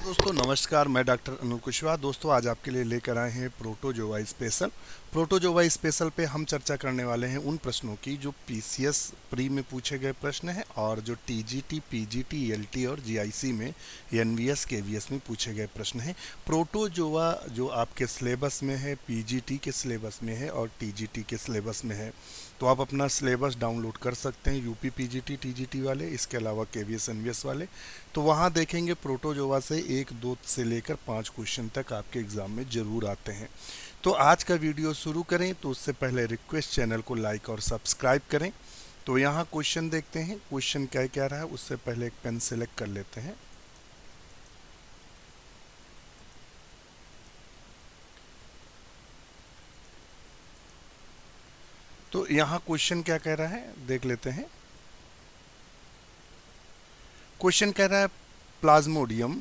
दोस्तों नमस्कार, मैं डॉक्टर अनिल कुशवाहा। दोस्तों आज आपके लिए लेकर आए हैं प्रोटोजोआ स्पेशल। प्रोटोजोआ स्पेशल पे हम चर्चा करने वाले हैं उन प्रश्नों की जो पीसीएस प्री में पूछे गए प्रश्न हैं और जो टीजीटी, पीजीटी, एलटी और जीआईसी में एनवीएस, केवीएस में पूछे गए प्रश्न हैं। प्रोटोजोआ जो आपके सिलेबस में है, पीजीटी के सिलेबस में है और टीजीटी के सिलेबस में है, तो आप अपना सिलेबस डाउनलोड कर सकते हैं, यूपी पीजीटी टीजीटी वाले, इसके अलावा केवीएस एनवीएस वाले। तो वहाँ देखेंगे प्रोटोजोआ से 1, 2 से लेकर 5 क्वेश्चन तक आपके एग्ज़ाम में ज़रूर आते हैं। तो आज का वीडियो शुरू करें तो उससे पहले रिक्वेस्ट, चैनल को लाइक और सब्सक्राइब करें। तो यहाँ क्वेश्चन देखते हैं, क्वेश्चन क्या क्या रहा है। उससे पहले एक पेन सेलेक्ट कर लेते हैं। तो यहाँ क्वेश्चन क्या कह रहा है देख लेते हैं। क्वेश्चन कह रहा है प्लाज्मोडियम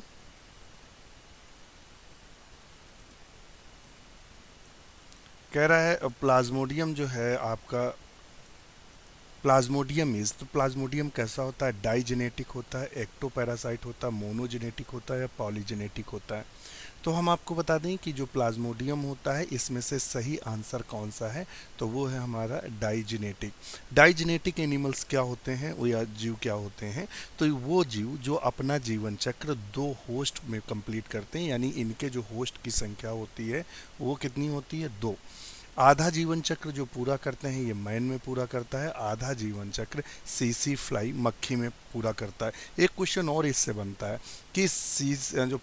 कह रहा है प्लाज्मोडियम जो है आपका, प्लाज्मोडियम इज, तो प्लाज्मोडियम कैसा होता है? डाइजेनेटिक होता है, एक्टोपैरासाइट होता है, मोनोजेनेटिक होता है या पॉलीजेनेटिक होता है? तो हम आपको बता दें कि जो प्लाज्मोडियम होता है इसमें से सही आंसर कौन सा है, तो वो है हमारा डाइजेनेटिक। डाइजेनेटिक एनिमल्स क्या होते हैं वो, या जीव क्या होते हैं? तो वो जीव जो अपना जीवन चक्र 2 होस्ट में कंप्लीट करते हैं, यानी इनके जो होस्ट की संख्या होती है वो कितनी होती है? 2। आधा जीवन चक्र जो पूरा करते हैं ये मैन में पूरा करता है, आधा जीवन चक्र सीसी फ्लाई, मक्खी में पूरा करता है। एक क्वेश्चन और इससे बनता है कि जो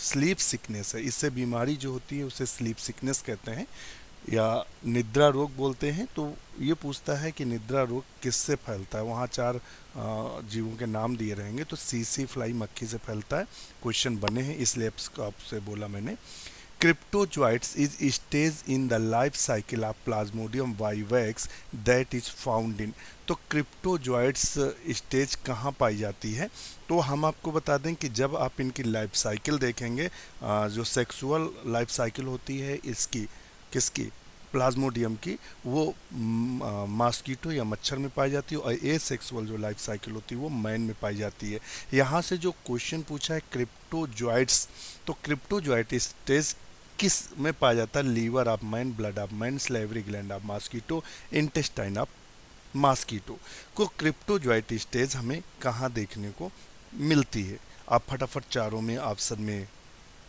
स्लीप सिकनेस है, इससे बीमारी जो होती है उसे स्लीप सिकनेस कहते हैं या निद्रा रोग बोलते हैं। तो ये पूछता है कि निद्रा रोग किससे फैलता है। वहाँ 4 जीवों के नाम दिए रहेंगे, तो सीसी फ्लाई मक्खी से फैलता है। क्वेश्चन बने हैं इसलिए आपसे बोला मैंने। Cryptozoites is stage in the life cycle of Plasmodium vivax that is found in। तो क्रिप्टोजॉइट्स स्टेज कहाँ पाई जाती है? तो हम आपको बता दें कि जब आप इनकी लाइफ साइकिल देखेंगे, जो सेक्सुअल लाइफ साइकिल होती है इसकी, किसकी? प्लाज्मोडियम की, वो मॉस्किटो या मच्छर में पाई जाती है, और ए सेक्सुअल जो लाइफ साइकिल होती है वो मैन में पाई जाती है। यहाँ से जो क्वेश्चन पूछा है क्रिप्टोजॉइट्स, तो क्रिप्टोजॉइट स्टेज किस में पाया जाता है? Liver of man, blood of man, salivary gland of mosquito, intestine of mosquito. को क्रिप्टोजॉइट स्टेज हमें कहाँ देखने को मिलती है? आप फटाफट चारों में ऑप्शन में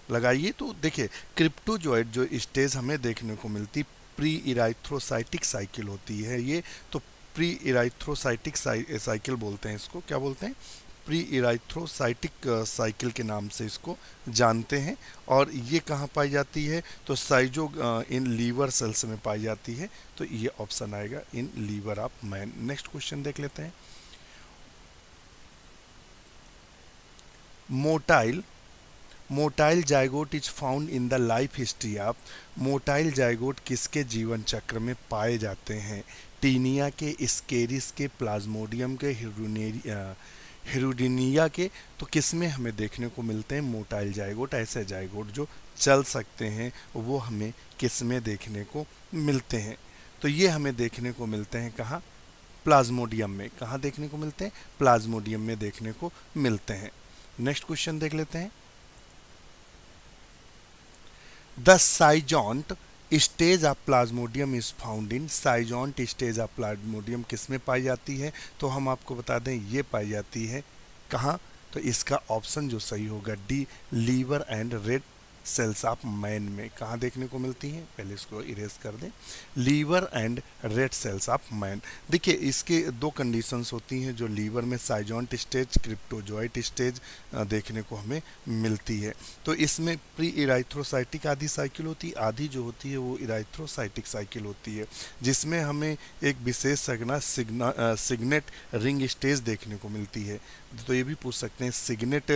लगाइए। तो देखिए, क्रिप्टोजॉइट जो स्टेज हमें देखने को मिलती, प्री इराइथ्रोसाइटिक साइकिल होती है ये। तो प्री इराइथ्रोसाइटिक साइकिल बोलते हैं इसको, क्या बोलते हैं? प्री इराइथ्रोसाइटिक साइकिल के नाम से इसको जानते हैं। और ये कहाँ पाई जाती है? तो साइजो इन लीवर सेल्स में पाई जाती है। तो ये ऑप्शन आएगा in liver of man. Next question देख लेते हैं। Motile zygote is found in the life history of. Motile zygote किसके जीवन चक्र में पाए जाते हैं? टीनिया के, स्केरिस के, प्लाज्मोडियम के, हिरुडिनिया के। तो किस में हमें देखने को मिलते हैं मोटाइल जाइगोट? ऐसे जाइगोट जो चल सकते हैं वो हमें किस में देखने को मिलते हैं? तो ये हमें देखने को मिलते हैं कहाँ? प्लाज्मोडियम में। कहाँ देखने को मिलते हैं? प्लाज्मोडियम में देखने को मिलते हैं। नेक्स्ट क्वेश्चन देख लेते हैं। The schizont stage of Plasmodium is found in. Schizont stage of Plasmodium किस में पाई जाती है? तो हम आपको बता दें ये पाई जाती है कहाँ? तो इसका ऑप्शन जो सही होगा D, liver and red cells of man में। कहाँ देखने को मिलती हैं? पहले इसको इरेज कर दें। Liver and red cells of man. देखिए, इसके 2 कंडीशंस होती हैं जो लीवर में साइजॉन्ट स्टेज, क्रिप्टोजॉइट स्टेज देखने को हमें मिलती है। तो इसमें प्री इराइथ्रोसाइटिक आधी साइकिल होती है, आधी जो होती है वो इराइथ्रोसाइटिक साइकिल होती है, जिसमें हमें एक विशेष सिग्नेट रिंग स्टेज देखने को मिलती है। तो ये भी पूछ सकते हैं सिग्नेट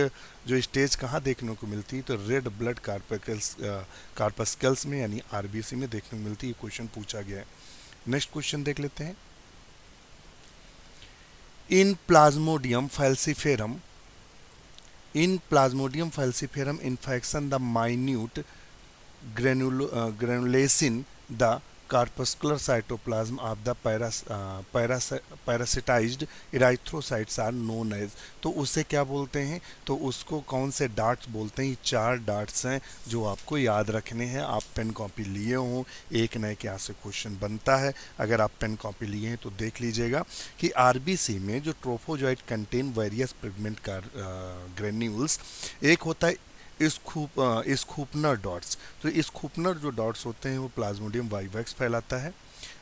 जो स्टेज कहाँ देखने को मिलती है? तो रेड ब्लड कार्पस्कल्स में, यानी आरबीसी में देखने को मिलती है। क्वेश्चन पूछा गया है। नेक्स्ट क्वेश्चन देख लेते हैं। In plasmodium falciparum infection the minute granules in the corpuscular cytoplasm of the parasitized erythrocytes are known as. तो उसे क्या बोलते हैं, तो उसको कौन से डार्ट्स बोलते हैं। ये 4 डार्ट्स हैं जो आपको याद रखने हैं। आप पेन कॉपी लिए हों, एक नए के यहाँ से क्वेश्चन बनता है। अगर आप पेन कॉपी लिए हैं तो देख लीजिएगा कि आरबीसी में जो ट्रोफोजॉइट कंटेन वेरियस पिगमेंट का ग्रेन्यूल्स, एक होता है स्कूपनर डॉट्स। तो स्कूपनर जो डॉट्स होते हैं वो प्लाज्मोडियम वाइवैक्स फैलाता है।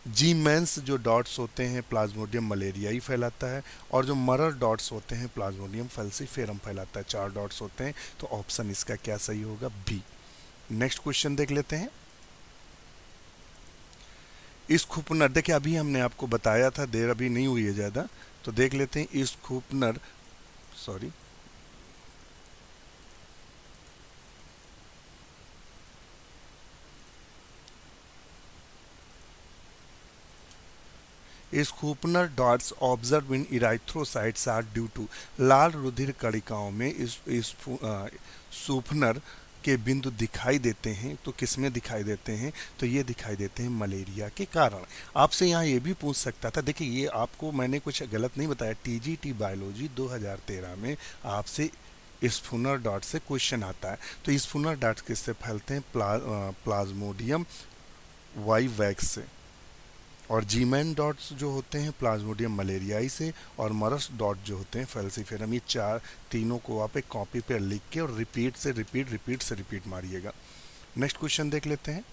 जी मेंस जो डॉट्स होते हैं प्लाज्मोडियम मलेरियाई फैलाता है। और जो मरर डॉट्स होते हैं प्लाज्मोडियम फैल्सीफेरम फैलाता है। 4 डॉट्स होते हैं, तो ऑप्शन इसका क्या सही होगा, बी। नेक्स्ट क्वेश्चन देख लेते हैं। स्कूपनर, देखिए अभी हमने आपको बताया था, देर अभी नहीं हुई है ज़्यादा, तो देख लेते हैं Schuffner, sorry, Schuffner dots observed in erythrocytes are due to, लाल रुधिर कणिकाओं में इस सूफनर के बिंदु दिखाई देते हैं। तो किस में दिखाई देते हैं, तो ये दिखाई देते हैं मलेरिया के कारण। आपसे यहाँ ये भी पूछ सकता था, देखिए ये आपको मैंने कुछ गलत नहीं बताया, टीजीटी बायोलॉजी 2013 में आपसे स्फूनर डॉट से क्वेश्चन आता है। तो स्फूनर डॉट किससे फैलते हैं, प्लाज्मोडियम वाइवैक्स से। और जीमैन डॉट्स जो होते हैं प्लाज्मोडियम मलेरियाई से। और मरस डॉट जो होते हैं फैल्सीफेरम। ये तीनों को आप एक कॉपी पर लिख के और रिपीट से रिपीट मारिएगा। नेक्स्ट क्वेश्चन देख लेते हैं।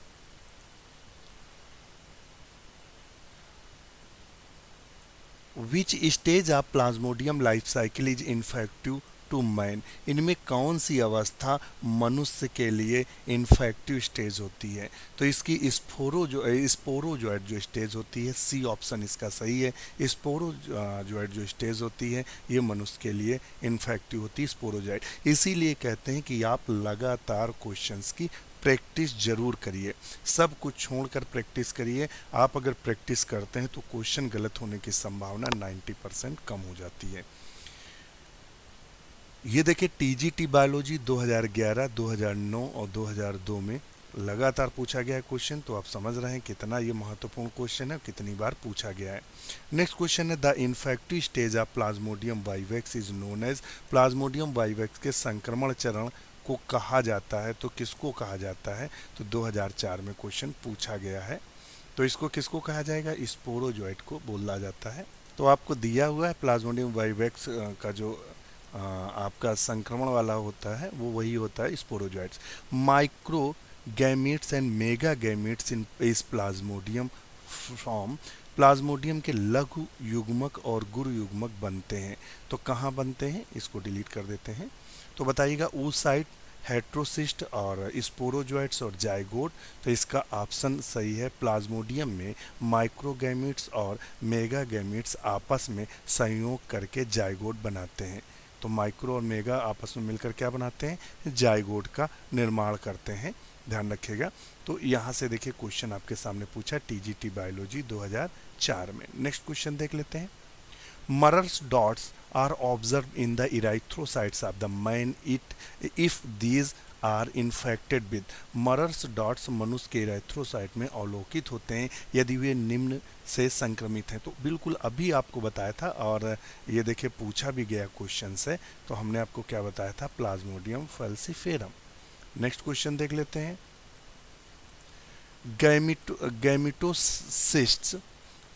Which stage of Plasmodium life cycle is infective to man, इनमें कौन सी अवस्था मनुष्य के लिए इन्फेक्टिव स्टेज होती है। तो इसकी स्पोरोजोइट जो स्टेज होती है, सी ऑप्शन इसका सही है। स्पोरोजोइट जो स्टेज होती है ये मनुष्य के लिए इन्फेक्टिव होती है, स्पोरोजोइट। इसीलिए कहते हैं कि आप लगातार क्वेश्चंस की प्रैक्टिस जरूर करिए, सब कुछ छोड़कर प्रैक्टिस करिए। आप अगर प्रैक्टिस करते हैं तो क्वेश्चन गलत होने की संभावना 90% कम हो जाती है। ये देखिए टीजीटी बायोलॉजी 2011, 2009 और 2002 में लगातार पूछा गया है क्वेश्चन। तो आप समझ रहे हैं कितना ये महत्वपूर्ण क्वेश्चन है, कितनी बार पूछा गया है। नेक्स्ट क्वेश्चन है, the infective stage of Plasmodium vivax is known as, Plasmodium vivax के संक्रमण चरण को कहा जाता है। तो किसको कहा जाता है, तो 2004 में क्वेश्चन पूछा गया है। तो इसको किसको कहा जाएगा, स्पोरोजोइट को बोला जाता है। तो आपको दिया हुआ है प्लाज्मोडियम वाइवैक्स का जो आपका संक्रमण वाला होता है वो वही होता है sporozoites. Micro gametes and mega gametes in इस प्लाज्मोडियम फ्रॉम, प्लाज्मोडियम के लघु युग्मक और गुरु युग्मक बनते हैं। तो कहाँ बनते हैं, इसको डिलीट कर देते हैं। तो बताइएगा oocyte, हेट्रोसिस्ट और स्पोरोजोइट्स और जाइगोट। तो इसका ऑप्शन सही है, प्लाज्मोडियम में माइक्रोगैमिट्स और मेगागैमिट्स आपस में संयोग करके जाइगोट बनाते हैं। तो माइक्रो और मेगा आपस में मिलकर क्या बनाते हैं, जाइगोट का निर्माण करते हैं, ध्यान रखिएगा। तो यहाँ से देखिए क्वेश्चन आपके सामने पूछा टीजीटी बायोलॉजी 2004 में। नेक्स्ट क्वेश्चन देख लेते हैं। Murr's dots are observed in the erythrocytes of the man if these are infected with, Murr's dots मनुष्य के इराइथ्रोसाइट में अवलोकित होते हैं यदि वे निम्न से संक्रमित हैं। तो बिल्कुल अभी आपको बताया था, और ये देखिए पूछा भी गया क्वेश्चन से। तो हमने आपको क्या बताया था, प्लाज्मोडियम फैल्सीफेरम। नेक्स्ट क्वेश्चन देख लेते हैं। Gametocysts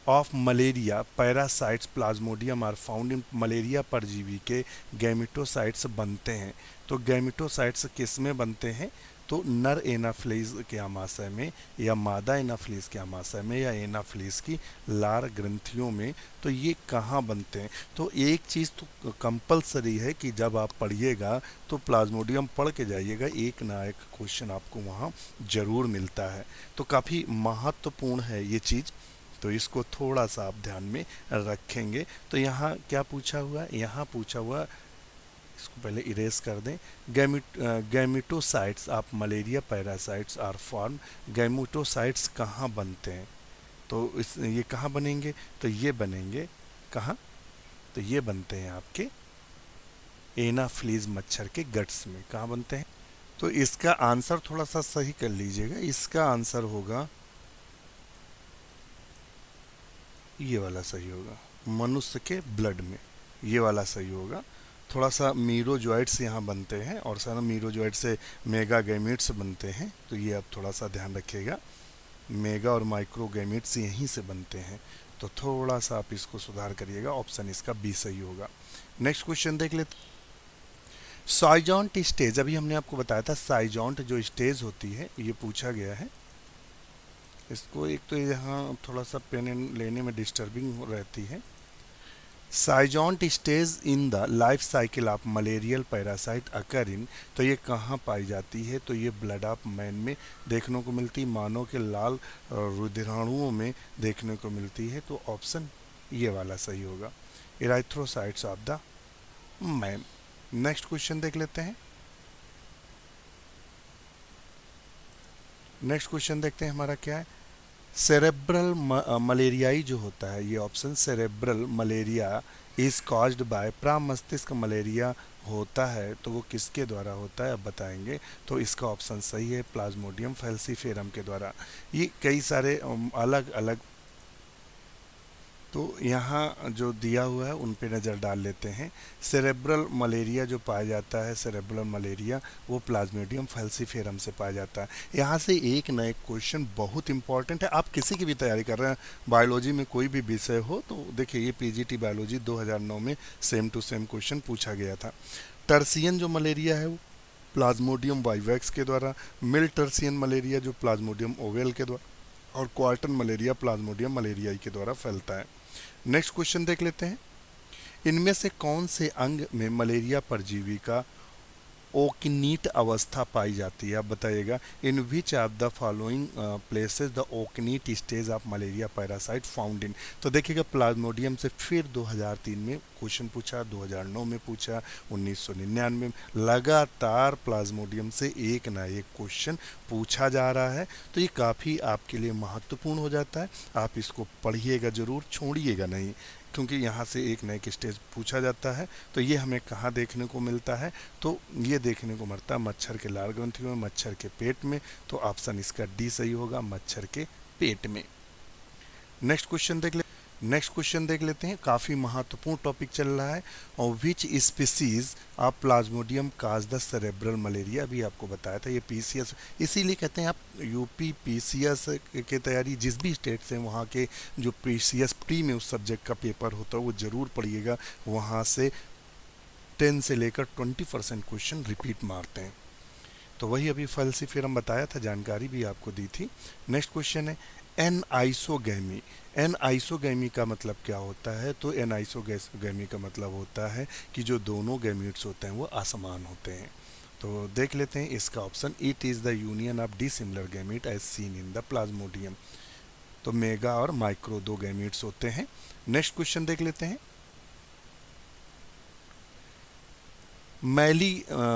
of malaria parasites plasmodium are found in, malaria परजीवी के गैमिटोसाइट्स बनते हैं। तो गैमिटोसाइट्स किस में बनते हैं, तो नर एनाफ्लीज के आमाशय में, या मादा एनाफ्लीज के आमाशय में, या एनाफ्लीज की लार ग्रंथियों में। तो ये कहाँ बनते हैं, तो एक चीज़ तो कंपलसरी है कि जब आप पढ़िएगा तो प्लाज्मोडियम पढ़ के जाइएगा, एक ना एक क्वेश्चन आपको वहाँ जरूर मिलता है। तो काफ़ी महत्वपूर्ण है ये चीज़, तो इसको थोड़ा सा आप ध्यान में रखेंगे। तो यहाँ क्या पूछा हुआ है, यहाँ पूछा हुआ, इसको पहले इरेज कर दें। Gametocytes of malaria parasites are form, gametocytes कहाँ बनते हैं, तो ये कहाँ बनेंगे, तो ये बनेंगे कहाँ, तो ये बनते हैं आपके एनाफ्लीज मच्छर के गट्स में। कहाँ बनते हैं, तो इसका आंसर थोड़ा सा सही कर लीजिएगा, इसका आंसर होगा ये वाला सही होगा, मनुष्य के ब्लड में, ये वाला सही होगा। थोड़ा सा मीरोजोइट्स यहाँ बनते हैं और सारा मीरोजोइट से मेगा गैमीट्स बनते हैं, तो ये आप थोड़ा सा ध्यान रखिएगा, मेगा और माइक्रो गैमीट्स यहीं से बनते हैं, तो थोड़ा सा आप इसको सुधार करिएगा, ऑप्शन इसका बी सही होगा। नेक्स्ट क्वेश्चन देख लेते। साइजॉन्ट स्टेज, अभी हमने आपको बताया था साइजॉन्ट जो स्टेज होती है, ये पूछा गया है। इसको एक तो यहाँ थोड़ा सा पेन लेने में डिस्टर्बिंग रहती है। Schizont stage in the life cycle of malarial parasite occur in, तो ये कहाँ पाई जाती है, तो ये ब्लड ऑफ मैन में देखने को मिलती, मानव के लाल रुधिराणुओं में देखने को मिलती है, तो ऑप्शन ये वाला सही होगा, erythrocytes of the man. Next question देख लेते हैं। नेक्स्ट क्वेश्चन देखते हैं हमारा क्या है। सेरेब्रल मलेरियाई जो होता है, ये option cerebral malaria is caused by, प्रामस्तिष्क मलेरिया होता है तो वो किसके द्वारा होता है, अब बताएंगे। तो इसका ऑप्शन सही है, प्लाज्मोडियम फैल्सीफेरम के द्वारा। ये कई सारे अलग अलग, तो यहाँ जो दिया हुआ है उन पे नज़र डाल लेते हैं। सेरेब्रल मलेरिया जो पाया जाता है, सेरेब्रल मलेरिया, वो प्लाज्मोडियम फैल्सीफेरम से पाया जाता है। यहाँ से एक ना एक क्वेश्चन बहुत इंपॉर्टेंट है, आप किसी की भी तैयारी कर रहे हैं, बायोलॉजी में कोई भी विषय हो, तो देखिए ये पीजीटी बायोलॉजी 2009 में सेम टू सेम क्वेश्चन पूछा गया था। टर्सियन जो मलेरिया है वो प्लाज्मोडियम वाइवैक्स के द्वारा, मिल टर्सियन मलेरिया जो प्लाज्मोडियम ओवेल के द्वारा, और क्वार्टन मलेरिया प्लाज्मोडियम मलेरियाई के द्वारा फैलता है। नेक्स्ट क्वेश्चन देख लेते हैं। इनमें से कौन से अंग में मलेरिया परजीवी का ओकिनीट अवस्था पाई जाती है, आप बताइएगा। In which of the following places the ookinete stage of malaria parasite found in, तो देखिएगा प्लाज्मोडियम से फिर 2003 में क्वेश्चन पूछा, 2009 में पूछा, 1999 में, लगातार प्लाज्मोडियम से एक ना एक क्वेश्चन पूछा जा रहा है, तो ये काफ़ी आपके लिए महत्वपूर्ण हो जाता है। आप इसको पढ़िएगा जरूर, छोड़िएगा नहीं, क्योंकि यहाँ से एक न एक स्टेज पूछा जाता है। तो ये हमें कहाँ देखने को मिलता है, तो ये देखने को मिलता है मच्छर के लाल ग्रंथियों में, मच्छर के पेट में, तो ऑप्शन इसका डी सही होगा, मच्छर के पेट में। नेक्स्ट क्वेश्चन देख लेते हैं, काफ़ी महत्वपूर्ण टॉपिक चल रहा है। और which species of Plasmodium cause the cerebral malaria, अभी आपको बताया था, ये पीसीएस, इसीलिए कहते हैं आप यूपी पीसीएस के तैयारी जिस भी स्टेट से, वहाँ के जो पीसीएस प्री में उस सब्जेक्ट का पेपर होता है वो ज़रूर पढ़िएगा, वहाँ से 10 से लेकर 20% क्वेश्चन रिपीट मारते हैं। तो वही अभी फैल्सीफेरम बताया था, जानकारी भी आपको दी थी। नेक्स्ट क्वेश्चन है एनआइसोगैमी। एनआइसोगैमी का मतलब क्या होता है, तो एनआइसोगैमी का मतलब होता है कि जो दोनों गैमीट्स होते हैं वो असमान होते हैं। तो देख लेते हैं इसका option, it is the union of dissimilar gamete as seen in the plasmodium. तो मेगा और माइक्रो दो गैमीट्स होते हैं। नेक्स्ट क्वेश्चन देख लेते हैं।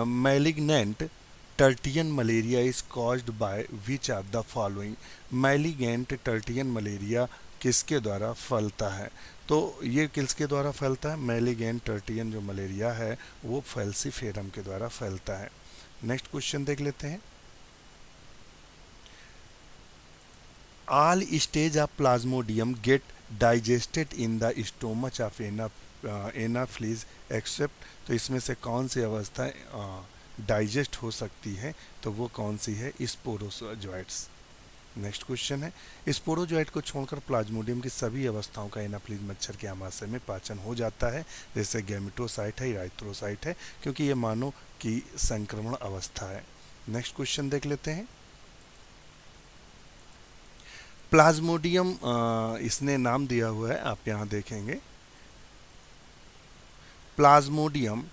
Malignant tertian malaria is caused by which of the following. Malignant tertian malaria किसके द्वारा फैलता है, तो ये किसके द्वारा फैलता है, मैलिगेंट टर्टियन जो मलेरिया है वो फैल्सीफेरम के द्वारा फैलता है। नेक्स्ट क्वेश्चन देख लेते हैं। All stage of Plasmodium get digested in the stomach of Anopheles except, तो इसमें से कौन सी अवस्था डाइजेस्ट हो सकती है, तो वो कौन सी है, स्पोरोजोइट्स। नेक्स्ट क्वेश्चन है, स्पोरोजोइट को छोड़कर प्लाज्मोडियम की सभी अवस्थाओं का एनाफ्लीज मच्छर के आमाशय में पाचन हो जाता है, जैसे गैमेटोसाइट है, इराइथ्रोसाइट है, क्योंकि ये मानो कि संक्रमण अवस्था है। नेक्स्ट क्वेश्चन देख लेते हैं। प्लाज्मोडियम इसने नाम दिया हुआ है, आप यहाँ देखेंगे, plasmodium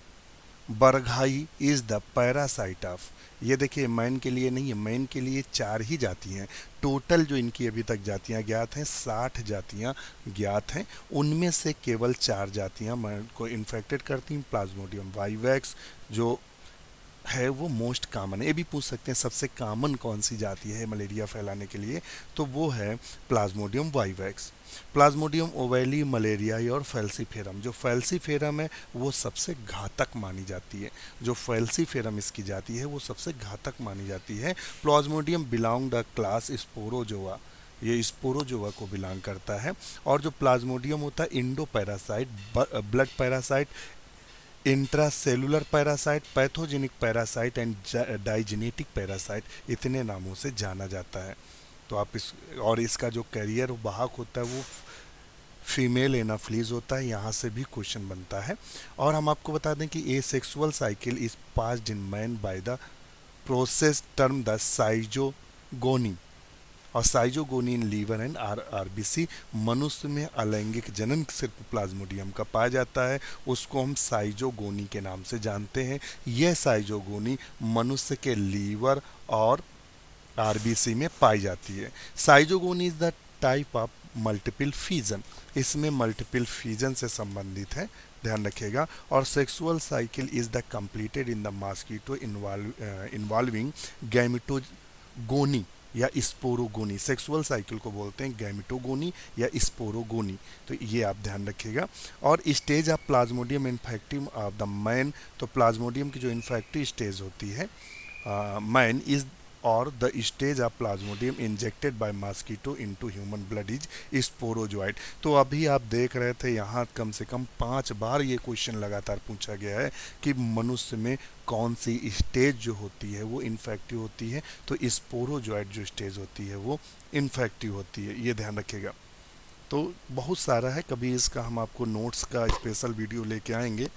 berghei is the parasite of, ये देखिए मैन के लिए नहीं है, मैन के लिए 4 ही जाति हैं टोटल, जो इनकी अभी तक जातियां ज्ञात हैं, 60 जातियां ज्ञात हैं, उनमें से केवल 4 जातियां मैन को इन्फेक्टेड करती हैं। प्लाज्मोडियम वाइवैक्स जो है वो मोस्ट कॉमन है, ये भी पूछ सकते हैं सबसे कॉमन कौन सी जाति है मलेरिया फैलाने के लिए, तो वो है प्लाज्मोडियम वाइवैक्स। प्लाज्मोडियम ओवेली मलेरियाई और फैल्सीफेरम, जो फैल्सीफेरम है वो सबसे घातक मानी जाती है, जो फैल्सीफेरम इसकी जाति है वो सबसे घातक मानी जाती है। Plasmodium belong the class Sporozoa, ये स्पोरोजोआ को बिलोंग करता है। और जो प्लाज्मोडियम होता है Indo parasite, blood parasite, intracellular parasite, pathogenic parasite and digenetic parasite, इतने नामों से जाना जाता है। तो आप इस और इसका जो कैरियर वाहक होता है वो फीमेल एनाफ्लीज होता है, यहाँ से भी क्वेश्चन बनता है। और हम आपको बता दें कि a sexual cycle is passed in man by the process term the schizogony, और schizogony in liver and RBC. मनुष्य में अलैंगिक जनन सिर्फ प्लाज्मोडियम का पाया जाता है, उसको हम साइजोगोनी के नाम से जानते हैं। यह साइजोगोनी मनुष्य के लीवर और आरबीसी में पाई जाती है। Schizogony is the type of multiple fission, इसमें मल्टीपल फीजन से संबंधित है, ध्यान रखिएगा। और sexual cycle is the completed in the mosquito involving gametogony या स्पोरोगोनी। सेक्सुअल साइकिल को बोलते हैं गैमेटोगोनी या स्पोरोगोनी, तो ये आप ध्यान रखिएगा। और stage of Plasmodium infective of the man, तो प्लाज्मोडियम की जो इन्फेक्टिव स्टेज होती है मैन इज और the stage of Plasmodium injected by mosquito into human blood is sporozoite. तो अभी आप देख रहे थे यहाँ कम से कम 5 बार ये क्वेश्चन लगातार पूछा गया है कि मनुष्य में कौन सी स्टेज जो होती है वो इन्फेक्टिव होती है, तो स्पोरोजोइड जो स्टेज होती है वो इन्फेक्टिव होती है, ये ध्यान रखिएगा। तो बहुत सारा है, कभी इसका हम आपको नोट्स का स्पेशल वीडियो लेके आएंगे,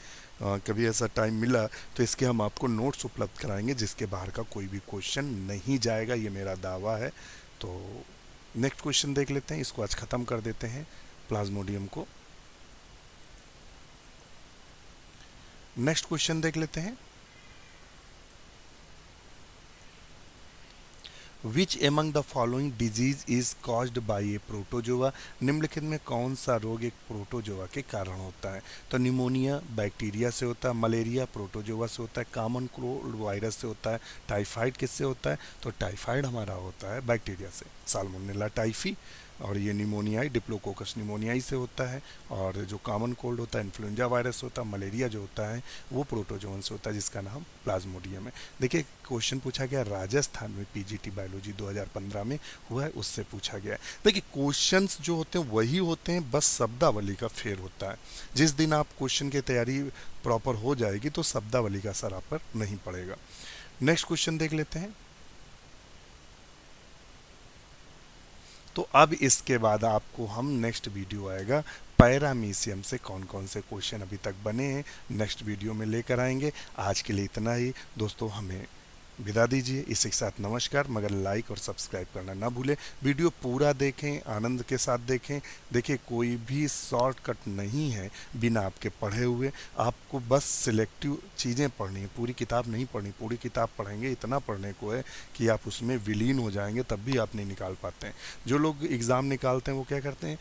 कभी ऐसा टाइम मिला तो इसके हम आपको नोट्स उपलब्ध कराएंगे जिसके बाहर का कोई भी क्वेश्चन नहीं जाएगा, ये मेरा दावा है। तो नेक्स्ट क्वेश्चन देख लेते हैं, इसको आज ख़त्म कर देते हैं प्लाज्मोडियम को। नेक्स्ट क्वेश्चन देख लेते हैं, which among the following disease is caused bye A protozoa, निम्नलिखित में कौन सा रोग एक प्रोटोजोआ के कारण होता है। तो निमोनिया बैक्टीरिया से होता है, मलेरिया प्रोटोजोआ से होता है, कॉमन कोल्ड वायरस से होता है, टाइफाइड किससे होता है, तो टाइफाइड हमारा होता है बैक्टीरिया से, साल्मोनेला टाइफी। और ये निमोनियाई डिप्लोकोकस निमोनियाई से होता है। और जो कॉमन कोल्ड होता है इन्फ्लुएंजा वायरस होता है, मलेरिया जो होता है वो प्रोटोजोन से होता है जिसका नाम प्लाज्मोडियम है। देखिए क्वेश्चन पूछा गया राजस्थान में पीजीटी बायोलॉजी 2015 में हुआ है, उससे पूछा गया है। देखिए क्वेश्चंस जो होते हैं वही होते हैं, बस शब्दावली का फेर होता है। जिस दिन आप क्वेश्चन की तैयारी प्रॉपर हो जाएगी तो शब्दावली का असर आप पर नहीं पड़ेगा। नेक्स्ट क्वेश्चन देख लेते हैं। तो अब इसके बाद आपको हम नेक्स्ट वीडियो आएगा पैरामीशियम से कौन कौन से क्वेश्चन अभी तक बने हैं नेक्स्ट वीडियो में लेकर आएंगे। आज के लिए इतना ही दोस्तों, हमें विदा दीजिए, इसी के साथ नमस्कार। मगर लाइक और सब्सक्राइब करना ना भूलें, वीडियो पूरा देखें, आनंद के साथ देखें। देखिए कोई भी शॉर्टकट नहीं है बिना आपके पढ़े हुए, आपको बस सिलेक्टिव चीज़ें पढ़नी है, पूरी किताब नहीं पढ़नी। पूरी किताब पढ़ेंगे इतना पढ़ने को है कि आप उसमें विलीन हो जाएंगे, तब भी आप नहीं निकाल पाते हैं। जो लोग एग्ज़ाम निकालते हैं वो क्या करते हैं,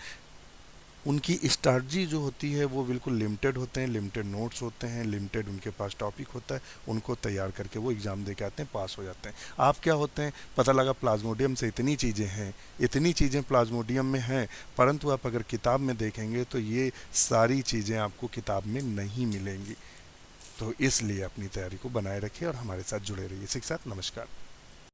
उनकी स्ट्रैटेजी जो होती है वो बिल्कुल लिमिटेड होते हैं, लिमिटेड नोट्स होते हैं, लिमिटेड उनके पास टॉपिक होता है, उनको तैयार करके वो एग्ज़ाम दे के आते हैं, पास हो जाते हैं। आप क्या होते हैं, पता लगा प्लाज्मोडियम से इतनी चीज़ें हैं, इतनी चीज़ें प्लाज्मोडियम में हैं, परंतु आप अगर किताब में देखेंगे तो ये सारी चीज़ें आपको किताब में नहीं मिलेंगी। तो इसलिए अपनी तैयारी को बनाए रखिए और हमारे साथ जुड़े रहिए। इसी के साथ नमस्कार।